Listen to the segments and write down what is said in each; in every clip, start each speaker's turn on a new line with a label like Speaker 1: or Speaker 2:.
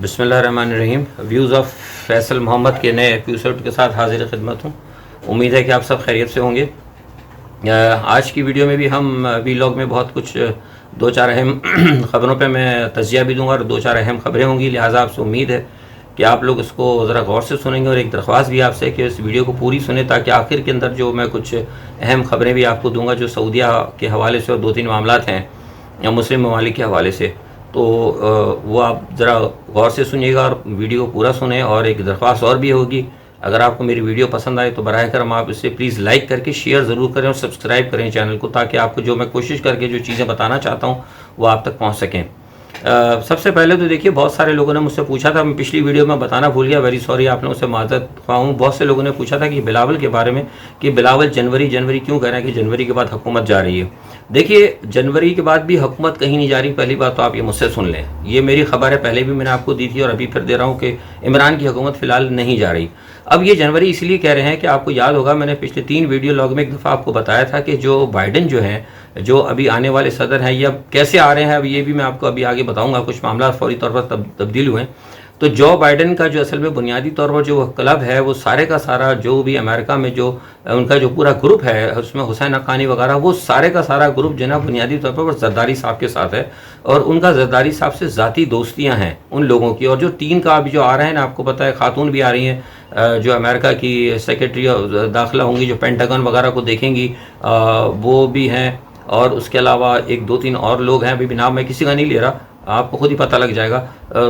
Speaker 1: बिस्मिल्लाहिर्रहमानिर्रहीम। Views of Faisal Mohammad के नए एपिसोड के साथ हाजिर खिदमत हूँ। उम्मीद है कि आप सब खैरियत से होंगे। आज की वीडियो में भी हम वीलॉग में बहुत कुछ दो चार अहम ख़बरों पे मैं तज़किया भी दूंगा और दो चार अहम ख़बरें होंगी। लिहाजा आपसे उम्मीद है कि आप लोग इसको ज़रा गौर से सुनेंगे और एक दरख्वास्त भी आपसे कि इस वीडियो को पूरी सुने, ताकि आखिर के अंदर जो मैं कुछ अहम ख़बरें भी आपको दूंगा जो सऊदीया के हवाले से और दो तीन मामलात हैं या मुस्लिम ममालिक के हवाले से, तो वो आप ज़रा गौर से सुनिएगा और वीडियो को पूरा सुने। और एक दरख्वास्त और भी होगी, अगर आपको मेरी वीडियो पसंद आए तो बराह करम आप इसे प्लीज़ लाइक करके शेयर ज़रूर करें और सब्सक्राइब करें चैनल को, ताकि आपको जो मैं कोशिश करके जो चीज़ें बताना चाहता हूँ वो आप तक पहुँच सकें। सबसे पहले तो देखिए, बहुत सारे लोगों ने मुझसे पूछा था, मैं पिछली वीडियो में बताना भूल गया, वेरी सॉरी, आप लोगों से माज़रत ख्वाह हूँ। बहुत से लोगों ने पूछा था कि बिलावल के बारे में कि बिलावल जनवरी क्यों कह रहे हैं कि जनवरी के बाद हुकूमत जा रही है। देखिए, जनवरी के बाद भी हुकूमत कहीं नहीं जा रही। पहली बात तो आप ये मुझसे सुन लें, ये मेरी खबर है, पहले भी मैंने आपको दी थी और अभी फिर दे रहा हूँ कि इमरान की हुकूमत फ़िलहाल नहीं जा रही। अब ये जनवरी इसलिए कह रहे हैं कि आपको याद होगा, मैंने पिछले 3 वीडियो लॉग में एक दफ़ा आपको बताया था कि जो बाइडन जो हैं, जो अभी आने वाले सदर हैं, ये अब कैसे आ रहे हैं, अब ये भी मैं आपको अभी आगे बताऊंगा। कुछ मामला फौरी तौर पर तब्दील हुए हैं। तो जो बाइडन का जो असल में बुनियादी तौर पर जो क्लब है, वो सारे का सारा जो भी अमेरिका में जो उनका जो पूरा ग्रुप है, उसमें हुसैन हक्कानी वगैरह, वो सारे का सारा ग्रुप जो है बुनियादी तौर पर जरदारी साहब के साथ है और उनका जरदारी साहब से ज़ाती दोस्तियां हैं उन लोगों की। और जो 3 का अभी जो आ रहे हैं ना, आपको पता है खातून भी आ रही हैं जो अमेरिका की सेक्रेटरी दाखिला होंगी, जो पेंटागन वगैरह को देखेंगी, वो भी हैं। और उसके अलावा 1-2-3 और लोग हैं, अभी नाम मैं किसी का नहीं ले रहा, आपको खुद ही पता लग जाएगा।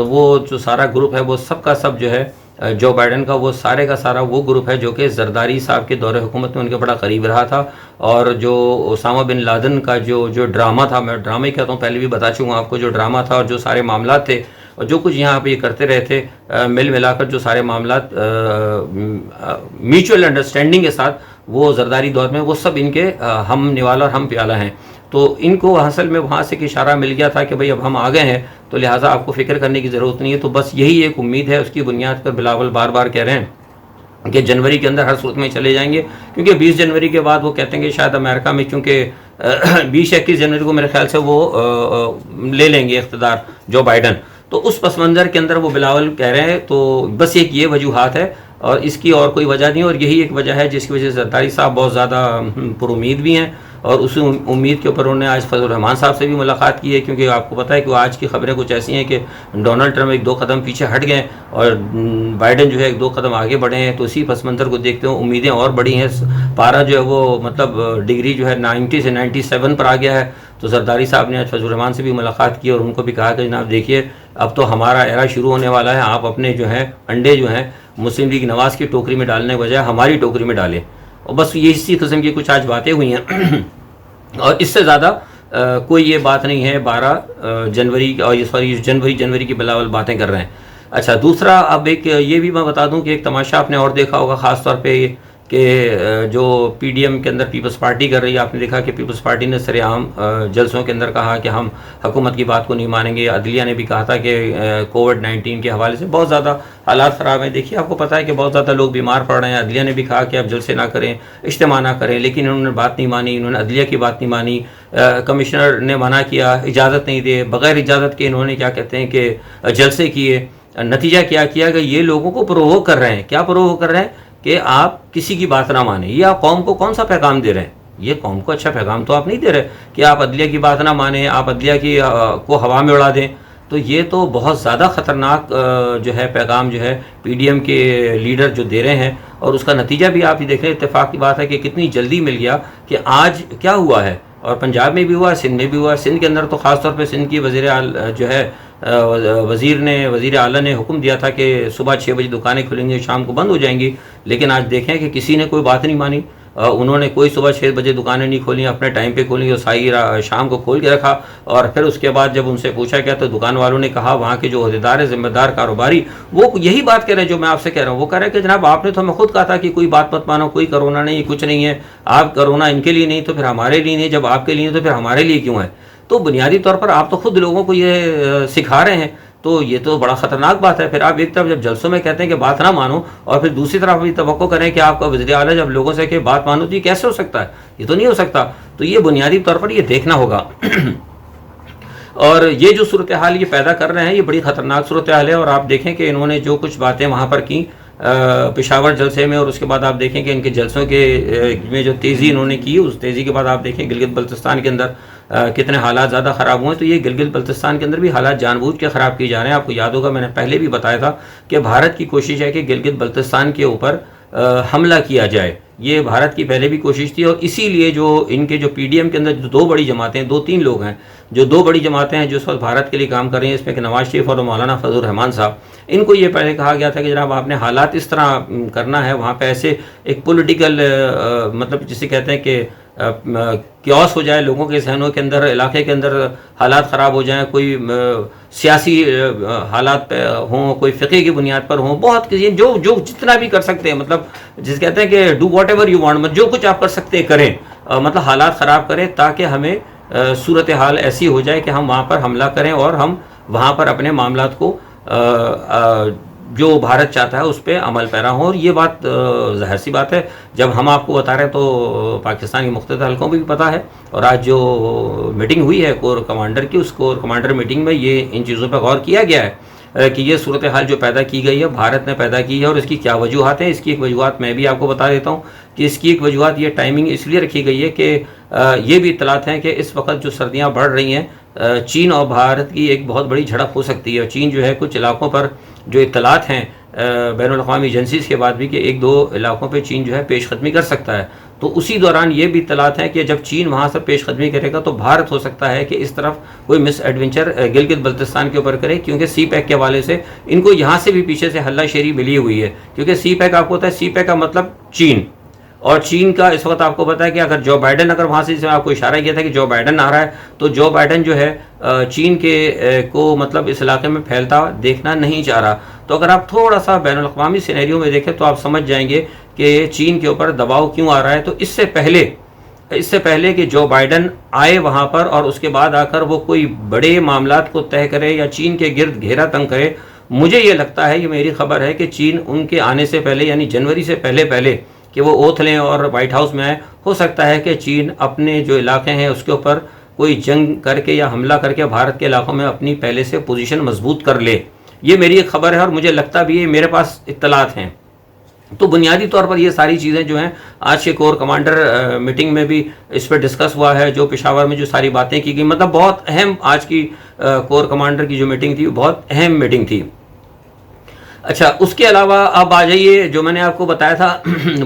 Speaker 1: वो जो सारा ग्रुप है वो सब का सब जो है जो बाइडन का, वो सारे का सारा वो ग्रुप है जो कि जरदारी साहब के दौरे हुकूमत में उनके बड़ा करीब रहा था। और जो ओसामा बिन लादेन का जो ड्रामा था, मैं ड्रामा ही कहता हूँ, पहले भी बता चुका आपको, जो ड्रामा था और जो सारे मामला थे और जो कुछ यहाँ पे ये करते रहे थे, मिल मिलाकर जो सारे मामला म्यूचुअल अंडरस्टैंडिंग के साथ वो जरदारी दौर में, वो सब इनके हम निवाला और हम प्याला हैं। तो इनको असल में वहाँ से एक इशारा मिल गया था कि भाई अब हम आ गए हैं, तो लिहाजा आपको फ़िक्र करने की ज़रूरत नहीं है। तो बस यही एक उम्मीद है, उसकी बुनियाद पर बिलावल बार बार कह रहे हैं कि जनवरी के अंदर हर सूरत में चले जाएंगे, क्योंकि 20 जनवरी के बाद वो कहते हैं कि शायद अमेरिका में, क्योंकि 20-21 जनवरी को मेरे ख्याल से वो ले लेंगे इख्तिदार जो बाइडन, तो उस पस मंज़र के अंदर वो बिलावल कह रहे हैं। तो बस एक ये वजूहात है और इसकी और कोई वजह नहीं, और यही एक वजह है जिसकी वजह से जरदारी साहब बहुत ज़्यादा पुरुमीद भी हैं। और उसी उम्मीद के ऊपर उन्होंने आज फजल रहमान साहब से भी मुलाकात की है, क्योंकि आपको पता है कि आज की खबरें कुछ ऐसी हैं कि डोनाल्ड ट्रंप 1-2 कदम पीछे हट गए और बाइडन जो है 1-2 कदम आगे बढ़े हैं। तो इसी पस मंज़र को देखते हुए उम्मीदें और बढ़ी हैं। पारा जो है वो मतलब डिग्री जो है 90 से 97 पर आ गया है। तो जरदारी साहब ने आज फजल रहमान से भी मुलाकात की और उनको भी कहा कि जनाब देखिए, अब तो हमारा एरा शुरू होने वाला है, आप अपने जो है अंडे जो हैं मुस्लिम लीग नवाज़ की टोकरी में डालने के बजाय हमारी टोकरी में डालें। और बस ये इसी किस्म की कुछ आज बातें हुई हैं और इससे ज़्यादा कोई ये बात नहीं है। 12 जनवरी और सॉरी जनवरी की बिलावल बातें कर रहे हैं। अच्छा, दूसरा अब एक ये भी मैं बता दूं कि एक तमाशा आपने और देखा होगा, ख़ास तौर पे कि जो PDM के अंदर पीपल्स पार्टी कर रही है, आपने देखा कि पीपल्स पार्टी ने सरेआम जलसों के अंदर कहा कि हम हुकूमत की बात को नहीं मानेंगे। अदलिया ने भी कहा था कि कोविड-19 के हवाले से बहुत ज़्यादा हालात ख़राब हैं। देखिए, आपको पता है कि बहुत ज़्यादा लोग बीमार पड़ रहे हैं। अदलिया ने भी कहा कि आप जलसे ना करें, इज्तिमा ना करें, लेकिन इन्होंने बात नहीं मानी, इन्होंने अदलिया की बात नहीं मानी। कमिश्नर ने मना किया, इजाज़त नहीं दे, बग़ैर इजाज़त के इन्होंने क्या कहते हैं कि जलसे किए। नतीजा क्या किया कि ये लोगों को प्रोवोक कर रहे हैं। क्या प्रोवोक कर रहे हैं कि आप किसी की बात ना माने। ये आप कौम को कौन सा पैगाम दे रहे हैं? ये कौम को अच्छा पैगाम तो आप नहीं दे रहे कि आप अदलिया की बात ना माने, आप अदलिया की को हवा में उड़ा दें। तो ये तो बहुत ज़्यादा ख़तरनाक जो है पैगाम जो है PDM के लीडर जो दे रहे हैं। और उसका नतीजा भी आप ही देख रहे हैं। इत्तेफाक की बात है कि कितनी जल्दी मिल गया कि आज क्या हुआ है, और पंजाब में भी हुआ, सिंध में भी हुआ। सिंध के अंदर तो ख़ास तौर पे सिंध की जो है वज़ीर आला ने हुक्म दिया था कि सुबह 6 बजे दुकानें खुलेंगी, शाम को बंद हो जाएंगी। लेकिन आज देखें कि किसी ने कोई बात नहीं मानी। उन्होंने कोई सुबह 6 बजे दुकानें नहीं खोली, अपने टाइम पे खोली और सारी शाम को खोल के रखा। और फिर उसके बाद जब उनसे पूछा गया तो दुकान वालों ने कहा, वहाँ के जो अहदेदार है, ज़िम्मेदार कारोबारी, वो यही बात कह रहे हैं जो मैं आपसे कह रहा हूँ। वो कह रहे हैं कि जनाब आपने तो हमें खुद कहा था कि कोई बात मत मानो, कोई कोरोना नहीं, कुछ नहीं है। आप कोरोना इनके लिए नहीं तो फिर हमारे लिए नहीं, जब आपके लिए तो फिर हमारे लिए क्यों है? तो बुनियादी तौर पर आप तो खुद लोगों को ये सिखा रहे हैं। तो ये तो बड़ा ख़तरनाक बात है। फिर आप एक तरफ जब जलसों में कहते हैं कि बात ना मानो, और फिर दूसरी तरफ भी तवक्को करें कि आपका वज़ीर आला जब लोगों से कि बात मानो, तो ये कैसे हो सकता है? ये तो नहीं हो सकता। तो ये बुनियादी तौर पर ये देखना होगा। اور یہ جو صورتحال یہ پیدا کر رہے ہیں یہ بڑی خطرناک صورتحال ہے. اور آپ دیکھیں کہ انہوں نے جو کچھ باتیں وہاں پر کی پشاور جلسے میں، اور اس کے بعد آپ دیکھیں کہ ان کے جلسوں کے میں جو تیزی انہوں نے کی، اس تیزی کے بعد آپ دیکھیں گلگت بلتستان کے اندر کتنے حالات زیادہ خراب ہوئے. تو یہ گلگت بلتستان کے اندر بھی حالات جان بوجھ کے خراب کیے جا رہے ہیں. آپ کو یاد ہوگا میں نے پہلے بھی بتایا تھا کہ بھارت کی کوشش ہے کہ گلگت بلتستان کے اوپر حملہ کیا جائے. یہ بھارت کی پہلے بھی کوشش تھی، اور اسی لیے جو ان کے جو پی ڈی ایم کے اندر جو دو بڑی جماعتیں ہیں، 2-3 لوگ ہیں جو دو بڑی جماعتیں ہیں جو اس وقت بھارت کے لیے کام کر رہی ہیں، اس میں کہ نواز شریف اور مولانا فضل الرحمان صاحب، ان کو یہ پہلے کہا گیا تھا کہ جناب آپ نے حالات اس طرح کرنا ہے وہاں پہ، ایسے ایک پولیٹیکل مطلب جسے کہتے ہیں کہ کیوس ہو جائے لوگوں کے ذہنوں کے اندر، علاقے کے اندر حالات خراب ہو جائیں، کوئی سیاسی حالات پہ ہوں، کوئی فقہ کی بنیاد پر ہوں، بہت کسی جو جتنا بھی کر سکتے ہیں، مطلب جس کہتے ہیں کہ do what ever you want, جو کچھ آپ کر سکتے ہیں کریں، مطلب حالات خراب کریں تاکہ ہمیں صورتحال ایسی ہو جائے کہ ہم وہاں پر حملہ کریں اور ہم وہاں پر اپنے معاملات کو جو بھارت چاہتا ہے اس پہ عمل پیرا ہوں. اور یہ بات ظاہر سی بات ہے، جب ہم آپ کو بتا رہے ہیں تو پاکستان کے مختلف حلقوں میں بھی پتہ ہے. اور آج جو میٹنگ ہوئی ہے کور کمانڈر کی، اس کور کمانڈر میٹنگ میں یہ ان چیزوں پہ غور کیا گیا ہے کہ یہ صورتحال جو پیدا کی گئی ہے بھارت نے پیدا کی ہے، اور اس کی کیا وجوہات ہیں. اس کی ایک وجوہات میں بھی آپ کو بتا دیتا ہوں کہ اس کی ایک وجوہات یہ ٹائمنگ اس لیے رکھی گئی ہے کہ یہ بھی اطلاعات ہیں کہ اس وقت جو سردیاں بڑھ رہی ہیں، چین اور بھارت کی ایک بہت بڑی جھڑپ ہو سکتی ہے. اور چین جو ہے کچھ علاقوں پر جو اطلاعات ہیں بین الاقوامی ایجنسیز کے بعد بھی کہ 1-2 علاقوں پہ چین جو ہے پیش قدمی کر سکتا ہے. تو اسی دوران یہ بھی اطلاعات ہیں کہ جب چین وہاں سے پیش قدمی کرے گا تو بھارت ہو سکتا ہے کہ اس طرف کوئی مس ایڈونچر گلگت بلتستان کے اوپر کرے، کیونکہ سی پیک کے حوالے سے ان کو یہاں سے بھی پیچھے سے ہلہ شیری ملی ہوئی ہے. کیونکہ سی پیک آپ کو پتا ہے، سی پیک کا مطلب چین، اور چین کا اس وقت آپ کو پتا ہے کہ اگر جو بائیڈن، اگر وہاں سے آپ کو اشارہ کیا تھا کہ جو بائیڈن آ رہا ہے، تو جو بائیڈن جو ہے چین کے کو مطلب اس علاقے میں پھیلتا دیکھنا نہیں چاہ رہا. تو اگر آپ تھوڑا سا بین الاقوامی سینیریو میں دیکھیں تو آپ سمجھ جائیں گے کہ چین کے اوپر دباؤ کیوں آ رہا ہے. تو اس سے پہلے کہ جو بائیڈن آئے وہاں پر اور اس کے بعد آ کر وہ کوئی بڑے معاملات کو طے کرے یا چین کے گرد گھیرا تنگ کرے، مجھے یہ لگتا ہے، یہ میری خبر ہے کہ چین ان کے آنے سے پہلے یعنی جنوری سے پہلے کہ وہ اوتھ لیں اور وائٹ ہاؤس میں آئے، ہو سکتا ہے کہ چین اپنے جو علاقے ہیں اس کے اوپر کوئی جنگ کر کے یا حملہ کر کے بھارت کے علاقوں میں اپنی پہلے سے پوزیشن مضبوط کر لے. یہ میری ایک خبر ہے اور مجھے لگتا بھی ہے، میرے پاس اطلاعات ہیں. تو بنیادی طور پر یہ ساری چیزیں جو ہیں آج کے کور کمانڈر میٹنگ میں بھی اس پہ ڈسکس ہوا ہے. جو پشاور میں جو ساری باتیں کی گئی، مطلب بہت اہم آج کی کور کمانڈر کی جو میٹنگ تھی وہ بہت اہم میٹنگ تھی. اچھا، اس کے علاوہ اب آ جائیے جو میں نے آپ کو بتایا تھا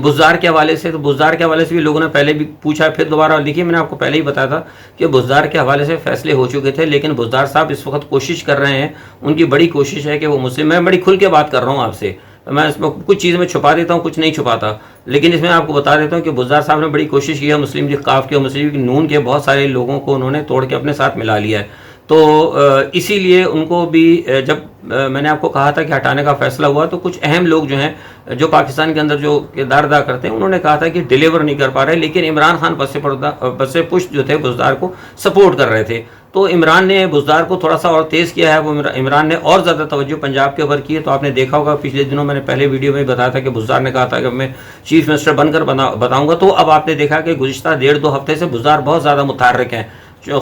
Speaker 1: بزدار کے حوالے سے. تو بزدار کے حوالے سے بھی لوگوں نے پہلے بھی پوچھا، پھر دوبارہ لکھیے. میں نے آپ کو پہلے ہی بتایا تھا کہ بزدار کے حوالے سے فیصلے ہو چکے تھے، لیکن بزدار صاحب اس وقت کوشش کر رہے ہیں، ان کی بڑی کوشش ہے کہ وہ مسلم، میں بڑی کھل کے بات کر رہا ہوں آپ سے، میں اس میں کچھ چیزیں میں چھپا دیتا ہوں، کچھ نہیں چھپاتا، لیکن اس میں آپ کو بتا دیتا ہوں کہ بزدار صاحب نے بڑی کوشش کی ہے. مسلم لیگ قاف کے اور مسلم لیگ نون کے بہت سارے لوگوں کو انہوں نے توڑ کے اپنے ساتھ ملا لیا ہے. تو اسی لیے ان کو بھی جب میں نے آپ کو کہا تھا کہ ہٹانے کا فیصلہ ہوا تو کچھ اہم لوگ جو ہیں جو پاکستان کے اندر جو کردار ادا کرتے ہیں انہوں نے کہا تھا کہ ڈیلیور نہیں کر پا رہے، لیکن عمران خان پس پشت جو تھے بزدار کو سپورٹ کر رہے تھے. تو عمران نے بزدار کو تھوڑا سا اور تیز کیا ہے، وہ عمران نے اور زیادہ توجہ پنجاب کے اوپر کی ہے. تو آپ نے دیکھا ہوگا پچھلے دنوں میں نے پہلے ویڈیو میں بتایا تھا کہ بزدار نے کہا تھا کہ میں چیف منسٹر بن کر بتاؤں گا. تو اب آپ نے دیکھا کہ گزشتہ 1.5-2 ہفتے سے بزدار بہت زیادہ متحرک ہیں،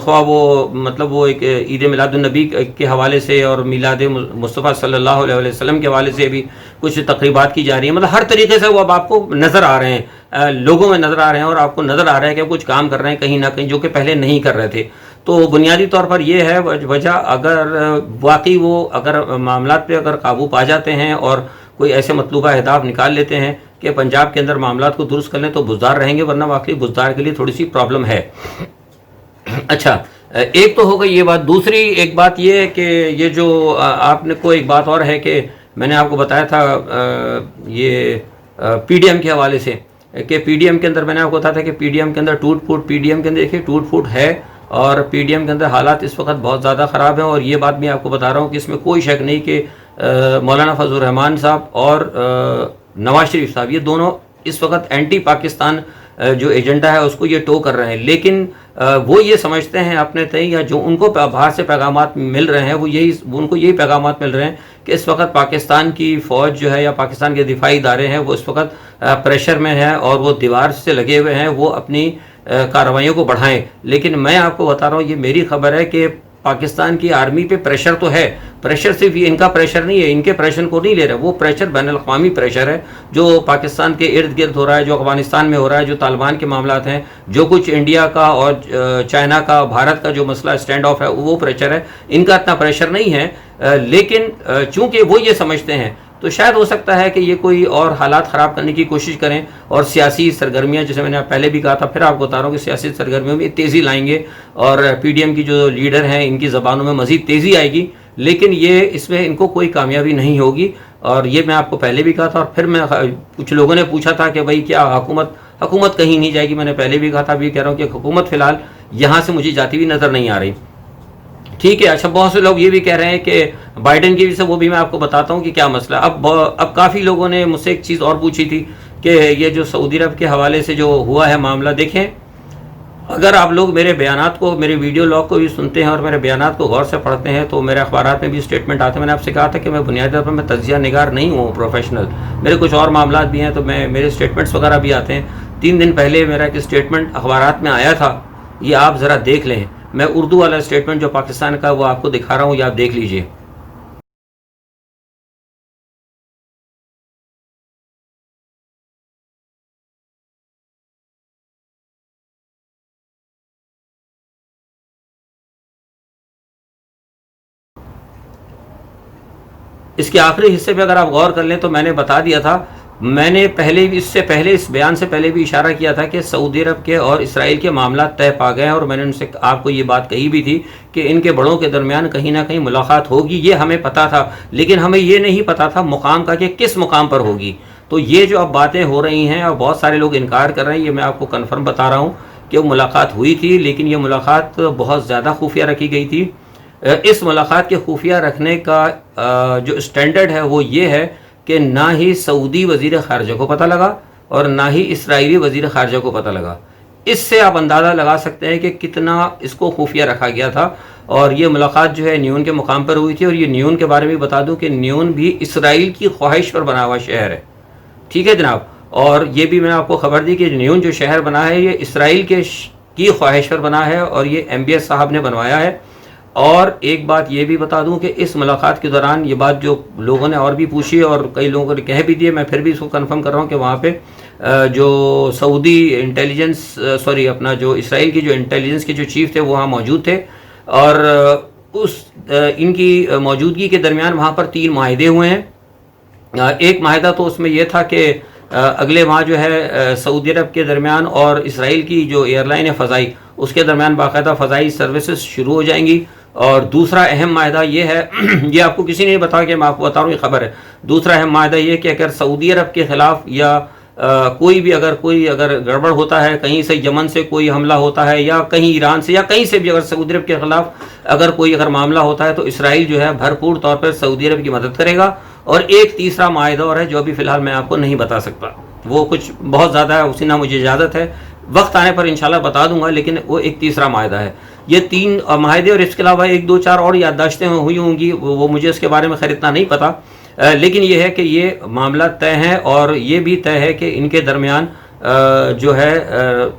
Speaker 1: خواہ وہ مطلب وہ ایک عید میلاد النبی کے حوالے سے اور میلاد مصطفیٰ صلی اللہ علیہ وسلم کے حوالے سے بھی کچھ تقریبات کی جا رہی ہیں. مطلب ہر طریقے سے وہ اب آپ کو نظر آ رہے ہیں، لوگوں میں نظر آ رہے ہیں، اور آپ کو نظر آ رہا ہے کہ کچھ کام کر رہے ہیں کہیں نہ کہیں جو کہ پہلے نہیں کر رہے تھے. تو بنیادی طور پر یہ ہے وجہ، اگر واقعی وہ اگر معاملات پہ اگر قابو پا جاتے ہیں اور کوئی ایسے مطلوبہ اہداف نکال لیتے ہیں کہ پنجاب کے اندر معاملات کو درست کر لیں تو بزدار رہیں گے، ورنہ واقعی بزدار کے لیے تھوڑی سی پرابلم ہے. اچھا، ایک تو ہو گئی یہ بات. دوسری ایک بات یہ ہے کہ یہ جو آپ نے کو ایک بات اور ہے کہ میں نے آپ کو بتایا تھا یہ پی ڈی ایم کے حوالے سے کہ پی ڈی ایم کے اندر میں نے آپ کو بتایا تھا کہ پی ڈی ایم کے اندر ٹوٹ پھوٹ، پی ڈی ایم کے اندر دیکھیے ٹوٹ پھوٹ ہے، اور پی ڈی ایم کے اندر حالات اس وقت بہت زیادہ خراب ہیں. اور یہ بات میں آپ کو بتا رہا ہوں کہ اس میں کوئی شک نہیں کہ مولانا فضل الرحمان صاحب اور نواز شریف صاحب یہ دونوں اس وقت اینٹی پاکستان جو ایجنڈا ہے اس کو یہ ٹو کر رہے ہیں. لیکن وہ یہ سمجھتے ہیں اپنے تئیں، یا جو ان کو باہر سے پیغامات مل رہے ہیں وہ ان کو یہی پیغامات مل رہے ہیں کہ اس وقت پاکستان کی فوج جو ہے یا پاکستان کے دفاعی ادارے ہیں وہ اس وقت پریشر میں ہیں اور وہ دیوار سے لگے ہوئے ہیں، وہ اپنی کارروائیوں کو بڑھائیں. لیکن میں آپ کو بتا رہا ہوں، یہ میری خبر ہے کہ पाकिस्तान की आर्मी पे प्रेशर तो है, प्रेशर सिर्फ ये इनका प्रेशर नहीं है, इनके प्रेशर को नहीं ले रहे, वो प्रेशर बैनुल-अक़वामी प्रेशर है जो पाकिस्तान के इर्द गिर्द हो रहा है, जो अफगानिस्तान में हो रहा है, जो तालिबान के मामलात हैं, जो कुछ इंडिया का और चाइना का, भारत का जो मसला स्टैंड ऑफ है, वो प्रेशर है। इनका इतना प्रेशर नहीं है, लेकिन चूंकि वो ये समझते हैं तो शायद हो सकता है कि ये कोई और हालात ख़राब करने की कोशिश करें और सियासी सरगर्मियाँ, जैसे मैंने पहले भी कहा था, फिर आपको बता रहा हूँ कि सियासी सरगर्मियों में तेज़ी लाएंगे और PDM की जो लीडर हैं इनकी ज़बानों में मज़ीद तेज़ी आएगी, लेकिन ये इसमें इनको कोई कामयाबी नहीं होगी। और ये मैं आपको पहले भी कहा था, और फिर मैं कुछ लोगों ने पूछा था कि भाई क्या हुकूमत कहीं नहीं जाएगी। मैंने पहले भी कहा था, अभी कह रहा हूँ कि हुकूमत फ़िलहाल यहाँ से मुझे जाती हुई नज़र नहीं आ रही। ठीक है। अच्छा, बहुत से लोग ये भी कह रहे हैं कि बाइडन की वजह से, वो भी मैं आपको बताता हूँ कि क्या मसला। अब काफ़ी लोगों ने मुझसे एक चीज़ और पूछी थी कि ये जो सऊदी अरब के हवाले से जो हुआ है मामला, देखें अगर आप लोग मेरे बयानात को, मेरे वीडियो लॉग को भी सुनते हैं और मेरे बयानात को गौर से पढ़ते हैं तो मेरे अखबारात में भी स्टेटमेंट आते हैं। मैंने आपसे कहा था कि मैं बुनियादी तौर पर मैं तज्जिया निगार नहीं हूँ प्रोफेशनल, मेरे कुछ और मामलात भी हैं, तो मेरे स्टेटमेंट्स वगैरह भी आते हैं। 3 दिन पहले मेरा एक स्टेटमेंट अखबारात में आया था, ये आप ज़रा देख लें। मैं उर्दू वाला स्टेटमेंट जो पाकिस्तान का, वो आपको दिखा रहा हूँ, ये आप देख लीजिए। इसके आखिरी हिस्से पे अगर आप गौर कर लें तो मैंने बता दिया था, मैंने पहले भी, इससे पहले, इस बयान से पहले भी इशारा किया था कि सऊदी अरब के और इसराइल के मामला तय पा गए हैं, और मैंने उनसे आपको ये बात कही भी थी कि इनके बड़ों के दरमियान कहीं ना कहीं मुलाकात होगी। ये हमें पता था, लेकिन हमें ये नहीं पता था मुकाम का कि किस मुकाम पर होगी। तो ये जो अब बातें हो रही हैं और बहुत सारे लोग इनकार कर रहे हैं, ये मैं आपको कन्फर्म बता रहा हूँ कि वो मुलाकात हुई थी, लेकिन ये मुलाकात बहुत ज़्यादा खुफिया रखी गई थी। इस मुलाकात के खुफिया रखने का जो स्टैंडर्ड है वो ये है कि ना ही सऊदी वज़ीर ख़ारजा को पता लगा और ना ही इसराइली वज़ीर ख़ारजा को पता लगा। इससे आप अंदाज़ा लगा सकते हैं कि कितना इसको खुफिया रखा गया था। और ये मुलाकात जो है न्यून के मुकाम पर हुई थी, और ये न्यून के बारे में बता दूं कि न्यून भी इसराइल की ख्वाहिश पर बना हुआ शहर है। ठीक है जनाब, और ये भी मैंने आपको खबर दी कि न्यून जो शहर बना है ये इसराइल की ख्वाहिश पर बना है, और ये MBS साहब ने बनवाया है। और एक बात ये भी बता दूं कि इस मुलाकात के दौरान ये बात जो लोगों ने और भी पूछी और कई लोगों ने कह भी दिए, मैं फिर भी इसको कंफर्म कर रहा हूं कि वहाँ पे जो सऊदी इंटेलिजेंस, अपना जो इसराइल की जो इंटेलिजेंस के जो चीफ थे वो वहाँ मौजूद थे, और इनकी मौजूदगी के दरमियान वहाँ पर 3 माहिदे हुए हैं। एक माहिदा तो उसमें यह था कि अगले माह जो है सऊदी अरब के दरमियान और इसराइल की जो एयरलाइन है फ़ज़ाई, उसके दरमियान बाकायदा फ़ज़ाई सर्विसेज शुरू हो जाएंगी। और दूसरा अहम माहिदा ये है ये आपको किसी ने नहीं बताया कि मैं आपको बता रहा हूँ, ये खबर है। दूसरा अहम माहिदा ये कि अगर सऊदी अरब के ख़िलाफ़ या कोई गड़बड़ होता है, कहीं से यमन से कोई हमला होता है या कहीं ईरान से या कहीं से भी अगर सऊदी अरब के ख़िलाफ़ अगर मामला होता है, तो इसराइल जो है भरपूर तौर पर सऊदी अरब की मदद करेगा। और एक तीसरा माहिदा और है जो अभी फ़िलहाल मैं आपको नहीं बता सकता, वो कुछ बहुत ज़्यादा है, उसी ना मुझे इजाज़त है, वक्त आने पर इंशाल्लाह बता दूंगा, लेकिन वो एक तीसरा माहिदा है। ये 3 माहिदे और इसके अलावा 1-2-4 और याददाश्तें हुई होंगी, वो मुझे इसके बारे में खैर इतना नहीं पता, लेकिन ये है कि ये मामला तय है। और ये भी तय है कि इनके दरमियान जो है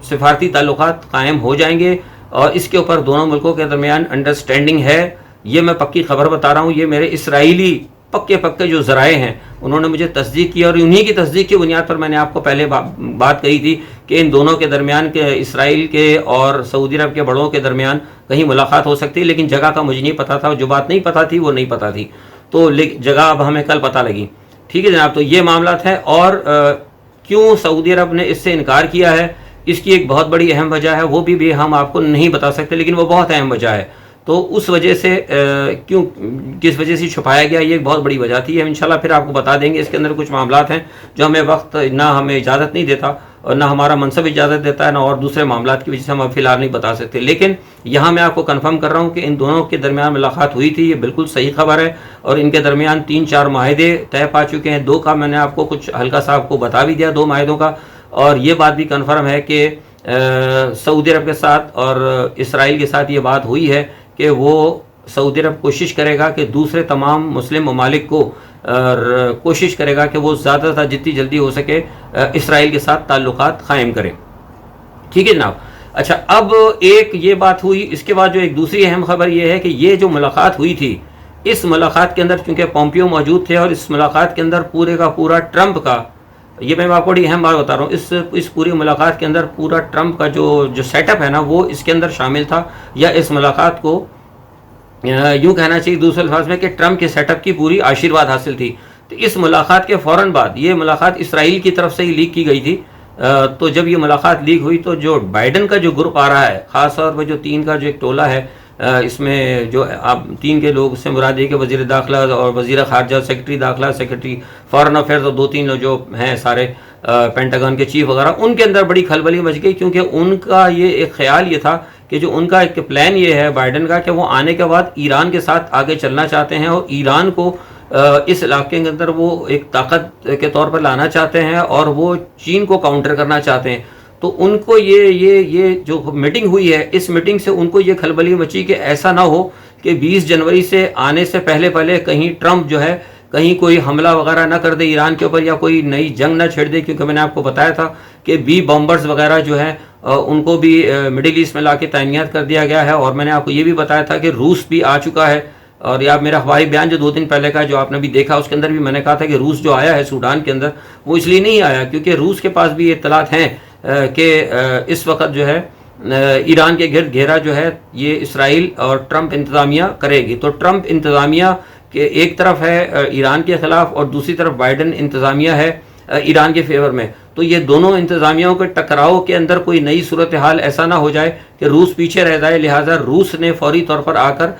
Speaker 1: सिफारती ताल्लुकात कायम हो जाएंगे, और इसके ऊपर दोनों मुल्कों के दरमियान अंडरस्टैंडिंग है। ये मैं पक्की खबर बता रहा हूँ, ये मेरे इसराइली पक्के जो ज़राए हैं उन्होंने मुझे तस्दीक की, और उन्हीं की तस्दीक की बुनियाद पर मैंने आपको पहले बात कही थी कि इन दोनों के दरमियान के, इसराइल के और सऊदी अरब के बड़ों के दरमियान कहीं मुलाकात हो सकती है, लेकिन जगह का मुझे नहीं पता था, जो बात नहीं पता थी वो नहीं पता थी, तो जगह अब हमें कल पता लगी। ठीक है जनाब, तो ये मामला है। और क्यों सऊदी अरब ने इससे इनकार किया है, इसकी एक बहुत बड़ी अहम वजह है, वो भी हम आपको नहीं बता सकते, लेकिन वो बहुत अहम वजह है। तो उस वजह से किस वजह से छुपाया गया, ये एक बहुत बड़ी वजह थी। हम इंशाल्लाह फिर आपको बता देंगे। इसके अंदर कुछ मामलात हैं जो हमें वक्त ना हमें इजाज़त नहीं देता और ना हमारा मनसब इजाज़त देता है, ना और दूसरे मामलात की वजह से हम अब फिलहाल नहीं बता सकते। लेकिन यहाँ मैं आपको कंफर्म कर रहा हूँ कि इन दोनों के दरमियान मुलाकात हुई थी, ये बिल्कुल सही खबर है। और इनके दरमियान 3-4 माहिदे तय पा चुके हैं। 2 का मैंने आपको कुछ हल्का सा आपको बता भी दिया, 2 माहिदों का। और ये बात भी कन्फर्म है कि सऊदी अरब के साथ और इसराइल के साथ ये बात हुई है कि वो सऊदी अरब कोशिश करेगा कि दूसरे तमाम मुस्लिम ममालिक को कोशिश करेगा कि वो ज़्यादा से ज़्यादा जितनी जल्दी हो सके इसराइल के साथ ताल्लुकात क़ायम करें। ठीक है जनाब। اچھا، اب ایک یہ بات ہوئی، اس کے بعد جو ایک دوسری اہم خبر یہ ہے کہ یہ جو ملاقات ہوئی تھی، اس ملاقات کے اندر چونکہ پومپیو موجود تھے، اور اس ملاقات کے اندر پورے کا پورا ٹرمپ کا، یہ میں آپ کو بڑی اہم بات بتا رہا ہوں، اس پوری ملاقات کے اندر پورا ٹرمپ کا جو سیٹ اپ ہے نا، وہ اس کے اندر شامل تھا، یا اس ملاقات کو یوں کہنا چاہیے دوسرے الفاظ میں کہ ٹرمپ کے سیٹ اپ کی پوری آشیرواد حاصل تھی۔ تو اس ملاقات کے فوراً بعد، یہ ملاقات اسرائیل کی طرف سے ہی لیک کی گئی تھی، تو جب یہ ملاقات لیک ہوئی تو جو بائیڈن کا جو گروپ آ رہا ہے، خاص طور پر جو 3 کا جو ایک ٹولہ ہے، اس میں جو آپ 3 کے لوگ سے مراد یہ کہ وزیر داخلہ اور وزیر خارجہ، سیکرٹری داخلہ، سیکرٹری فارن افیئرز، اور 2-3 لوگ جو ہیں سارے پینٹاگن کے چیف وغیرہ، ان کے اندر بڑی کھلبلی مچ گئی، کیونکہ ان کا یہ ایک خیال یہ تھا کہ جو ان کا ایک پلان یہ ہے بائیڈن کا، کہ وہ آنے کے بعد ایران کے ساتھ آگے چلنا چاہتے ہیں، اور ایران کو اس علاقے کے اندر وہ ایک طاقت کے طور پر لانا چاہتے ہیں، اور وہ چین کو کاؤنٹر کرنا چاہتے ہیں۔ تو ان کو یہ جو میٹنگ ہوئی ہے، اس میٹنگ سے ان کو یہ کھلبلی مچی کہ ایسا نہ ہو کہ 20 جنوری سے آنے سے پہلے کہیں ٹرمپ جو ہے کہیں کوئی حملہ وغیرہ نہ کر دے ایران کے اوپر، یا کوئی نئی جنگ نہ چھیڑ دے، کیونکہ میں نے آپ کو بتایا تھا کہ بی بمبرز وغیرہ جو ہیں ان کو بھی مڈل ایسٹ میں لا کے تعینات کر دیا گیا ہے، اور میں نے آپ کو یہ بھی بتایا تھا کہ روس بھی آ چکا ہے، اور یا میرا ہوائی بیان جو 2 دن پہلے کا جو آپ نے بھی دیکھا، اس کے اندر بھی میں نے کہا تھا کہ روس جو آیا ہے سوڈان کے اندر، وہ اس لیے نہیں آیا کیونکہ روس کے پاس بھی اطلاعات ہیں کہ اس وقت جو ہے ایران کے گرد گھیرا جو ہے یہ اسرائیل اور ٹرمپ انتظامیہ کرے گی۔ تو ٹرمپ انتظامیہ کہ ایک طرف ہے ایران کے خلاف، اور دوسری طرف بائیڈن انتظامیہ ہے ایران کے فیور میں، تو یہ دونوں انتظامیوں کے ٹکراؤ کے اندر کوئی نئی صورتحال ایسا نہ ہو جائے کہ روس پیچھے رہ جائے، لہٰذا روس نے فوری طور پر آ کر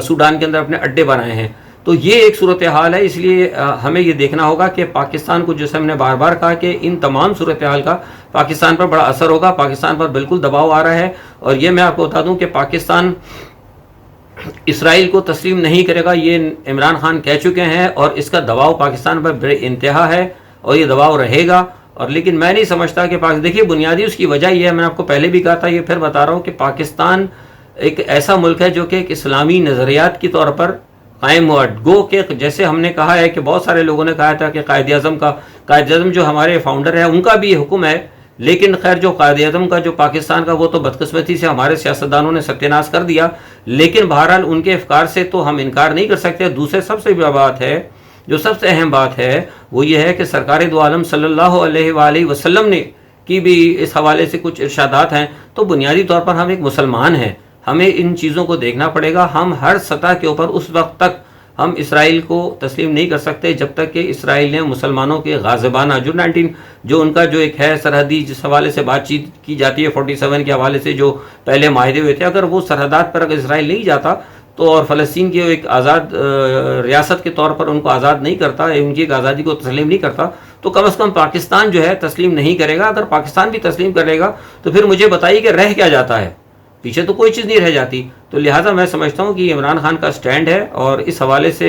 Speaker 1: سوڈان کے اندر اپنے اڈے بنائے ہیں۔ تو یہ ایک صورتحال ہے، اس لیے ہمیں یہ دیکھنا ہوگا کہ پاکستان کو، جیسے ہم نے بار بار کہا کہ ان تمام صورتحال کا پاکستان پر بڑا اثر ہوگا، پاکستان پر بالکل دباؤ آ رہا ہے، اور یہ میں آپ کو بتا دوں کہ پاکستان اسرائیل کو تسلیم نہیں کرے گا، یہ عمران خان کہہ چکے ہیں، اور اس کا دباؤ پاکستان پر بے انتہا ہے، اور یہ دباؤ رہے گا۔ اور لیکن میں نہیں سمجھتا کہ دیکھیے بنیادی اس کی وجہ یہ ہے، میں نے آپ کو پہلے بھی کہا تھا، یہ پھر بتا رہا ہوں کہ پاکستان ایک ایسا ملک ہے جو کہ ایک اسلامی نظریات کی طور پر قائم ہوا، گو کہ جیسے ہم نے کہا ہے کہ بہت سارے لوگوں نے کہا تھا کہ قائد اعظم جو ہمارے فاؤنڈر ہیں ان کا بھی یہ حکم ہے، لیکن خیر جو قائد اعظم کا جو پاکستان کا، وہ تو بدقسمتی سے ہمارے سیاستدانوں نے ستیہ ناش کر دیا، لیکن بہرحال ان کے افکار سے تو ہم انکار نہیں کر سکتے۔ دوسرے سب سے بڑی بات ہے، جو سب سے اہم بات ہے، وہ یہ ہے کہ سرکار دو عالم صلی اللہ علیہ وآلہ وسلم نے کی بھی اس حوالے سے کچھ ارشادات ہیں۔ تو بنیادی طور پر ہم ایک مسلمان ہیں، ہمیں ان چیزوں کو دیکھنا پڑے گا۔ ہم ہر سطح کے اوپر اس وقت تک ہم اسرائیل کو تسلیم نہیں کر سکتے جب تک کہ اسرائیل نے مسلمانوں کے غاصبانہ جو ان کا جو ایک ہے سرحدی، جس حوالے سے بات چیت کی جاتی ہے 47 کے حوالے سے جو پہلے معاہدے ہوئے تھے، اگر وہ سرحدات پر اگر اسرائیل نہیں جاتا تو، اور فلسطین کی ایک آزاد ریاست کے طور پر ان کو آزاد نہیں کرتا، ان کی ایک آزادی کو تسلیم نہیں کرتا، تو کم از کم پاکستان جو ہے تسلیم نہیں کرے گا۔ اگر پاکستان بھی تسلیم کرے گا تو پھر مجھے بتائیے کہ رہ کیا جاتا ہے، پیچھے تو کوئی چیز نہیں رہ جاتی۔ تو لہٰذا میں سمجھتا ہوں کہ یہ عمران خان کا سٹینڈ ہے، اور اس حوالے سے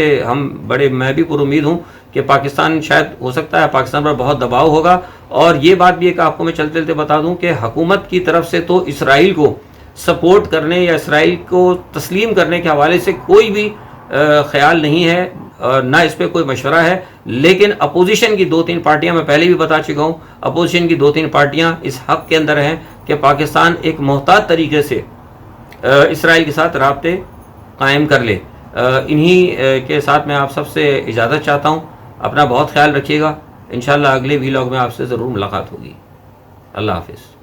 Speaker 1: میں بھی پر امید ہوں کہ پاکستان شاید ہو سکتا ہے پاکستان پر بہت دباؤ ہوگا۔ اور یہ بات بھی ایک آپ کو میں چلتے چلتے بتا دوں کہ حکومت کی طرف سے تو اسرائیل کو سپورٹ کرنے یا اسرائیل کو تسلیم کرنے کے حوالے سے کوئی بھی خیال نہیں ہے، نہ اس پہ کوئی مشورہ ہے، لیکن اپوزیشن کی 2-3 پارٹیاں، میں پہلے بھی بتا چکا ہوں، اپوزیشن کی 2-3 پارٹیاں اس حق کے اندر ہیں کہ پاکستان ایک محتاط طریقے سے اسرائیل کے ساتھ رابطے قائم کر لے۔ انہی کے ساتھ میں آپ سب سے اجازت چاہتا ہوں۔ اپنا بہت خیال رکھیے گا، انشاءاللہ اگلے ویلاگ میں آپ سے ضرور ملاقات ہوگی۔ اللہ حافظ۔